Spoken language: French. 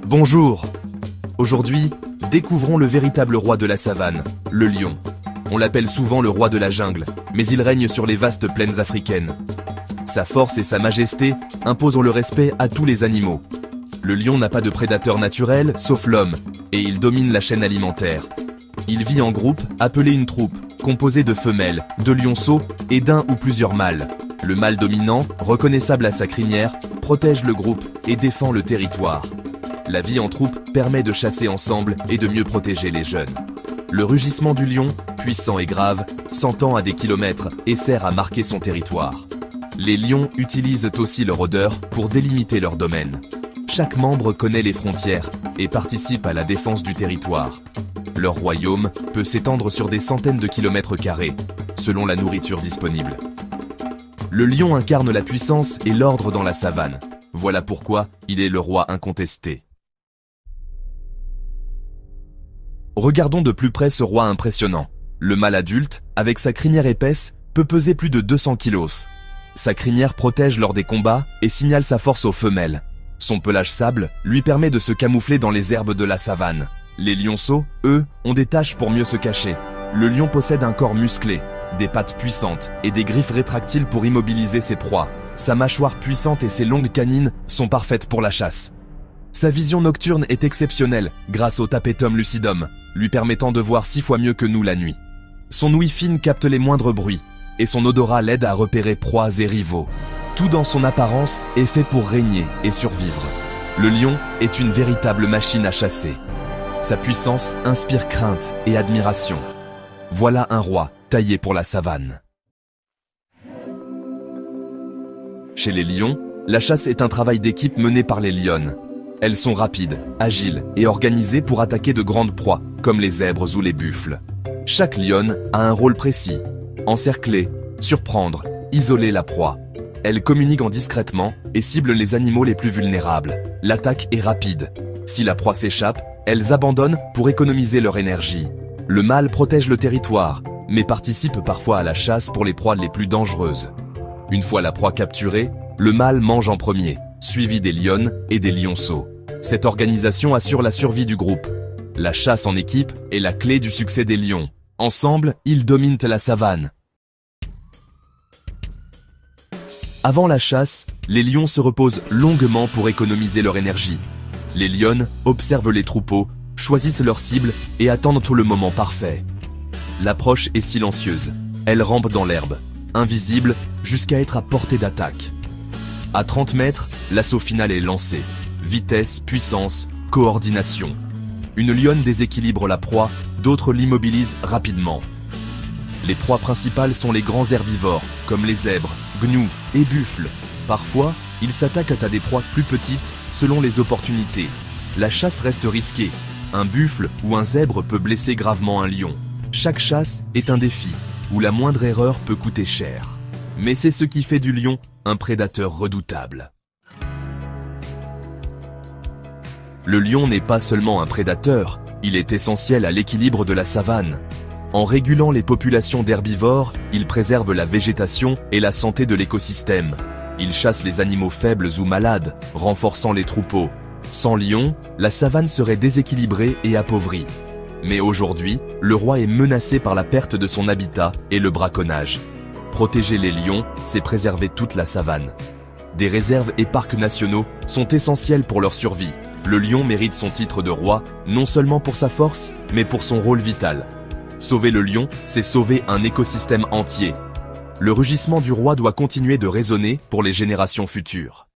Bonjour! Aujourd'hui, découvrons le véritable roi de la savane, le lion. On l'appelle souvent le roi de la jungle, mais il règne sur les vastes plaines africaines. Sa force et sa majesté imposent le respect à tous les animaux. Le lion n'a pas de prédateur naturel, sauf l'homme, et il domine la chaîne alimentaire. Il vit en groupe, appelé une troupe, composée de femelles, de lionceaux et d'un ou plusieurs mâles. Le mâle dominant, reconnaissable à sa crinière, protège le groupe et défend le territoire. La vie en troupe permet de chasser ensemble et de mieux protéger les jeunes. Le rugissement du lion, puissant et grave, s'entend à des kilomètres et sert à marquer son territoire. Les lions utilisent aussi leur odeur pour délimiter leur domaine. Chaque membre connaît les frontières et participe à la défense du territoire. Leur royaume peut s'étendre sur des centaines de kilomètres carrés, selon la nourriture disponible. Le lion incarne la puissance et l'ordre dans la savane. Voilà pourquoi il est le roi incontesté. Regardons de plus près ce roi impressionnant. Le mâle adulte, avec sa crinière épaisse, peut peser plus de 200 kilos. Sa crinière protège lors des combats et signale sa force aux femelles. Son pelage sable lui permet de se camoufler dans les herbes de la savane. Les lionceaux, eux, ont des taches pour mieux se cacher. Le lion possède un corps musclé, des pattes puissantes et des griffes rétractiles pour immobiliser ses proies. Sa mâchoire puissante et ses longues canines sont parfaites pour la chasse. Sa vision nocturne est exceptionnelle grâce au tapetum lucidum, lui permettant de voir 6 fois mieux que nous la nuit. Son ouïe fine capte les moindres bruits et son odorat l'aide à repérer proies et rivaux. Tout dans son apparence est fait pour régner et survivre. Le lion est une véritable machine à chasser. Sa puissance inspire crainte et admiration. Voilà un roi taillé pour la savane. Chez les lions, la chasse est un travail d'équipe mené par les lionnes. Elles sont rapides, agiles et organisées pour attaquer de grandes proies, comme les zèbres ou les buffles. Chaque lionne a un rôle précis: encercler, surprendre, isoler la proie. Elles communiquent discrètement et ciblent les animaux les plus vulnérables. L'attaque est rapide. Si la proie s'échappe, elles abandonnent pour économiser leur énergie. Le mâle protège le territoire, mais participe parfois à la chasse pour les proies les plus dangereuses. Une fois la proie capturée, le mâle mange en premier, suivi des lionnes et des lionceaux. Cette organisation assure la survie du groupe. La chasse en équipe est la clé du succès des lions. Ensemble, ils dominent la savane. Avant la chasse, les lions se reposent longuement pour économiser leur énergie. Les lionnes observent les troupeaux, choisissent leurs cibles et attendent tout le moment parfait. L'approche est silencieuse. Elles rampent dans l'herbe, invisibles jusqu'à être à portée d'attaque. À 30 mètres, l'assaut final est lancé. Vitesse, puissance, coordination. Une lionne déséquilibre la proie, d'autres l'immobilisent rapidement. Les proies principales sont les grands herbivores, comme les zèbres, gnous et buffles. Parfois, ils s'attaquent à des proies plus petites selon les opportunités. La chasse reste risquée. Un buffle ou un zèbre peut blesser gravement un lion. Chaque chasse est un défi, où la moindre erreur peut coûter cher. Mais c'est ce qui fait du lion un prédateur redoutable. Le lion n'est pas seulement un prédateur, il est essentiel à l'équilibre de la savane. En régulant les populations d'herbivores, il préserve la végétation et la santé de l'écosystème. Il chasse les animaux faibles ou malades, renforçant les troupeaux. Sans lion, la savane serait déséquilibrée et appauvrie. Mais aujourd'hui, le roi est menacé par la perte de son habitat et le braconnage. Protéger les lions, c'est préserver toute la savane. Des réserves et parcs nationaux sont essentiels pour leur survie. Le lion mérite son titre de roi, non seulement pour sa force, mais pour son rôle vital. Sauver le lion, c'est sauver un écosystème entier. Le rugissement du roi doit continuer de résonner pour les générations futures.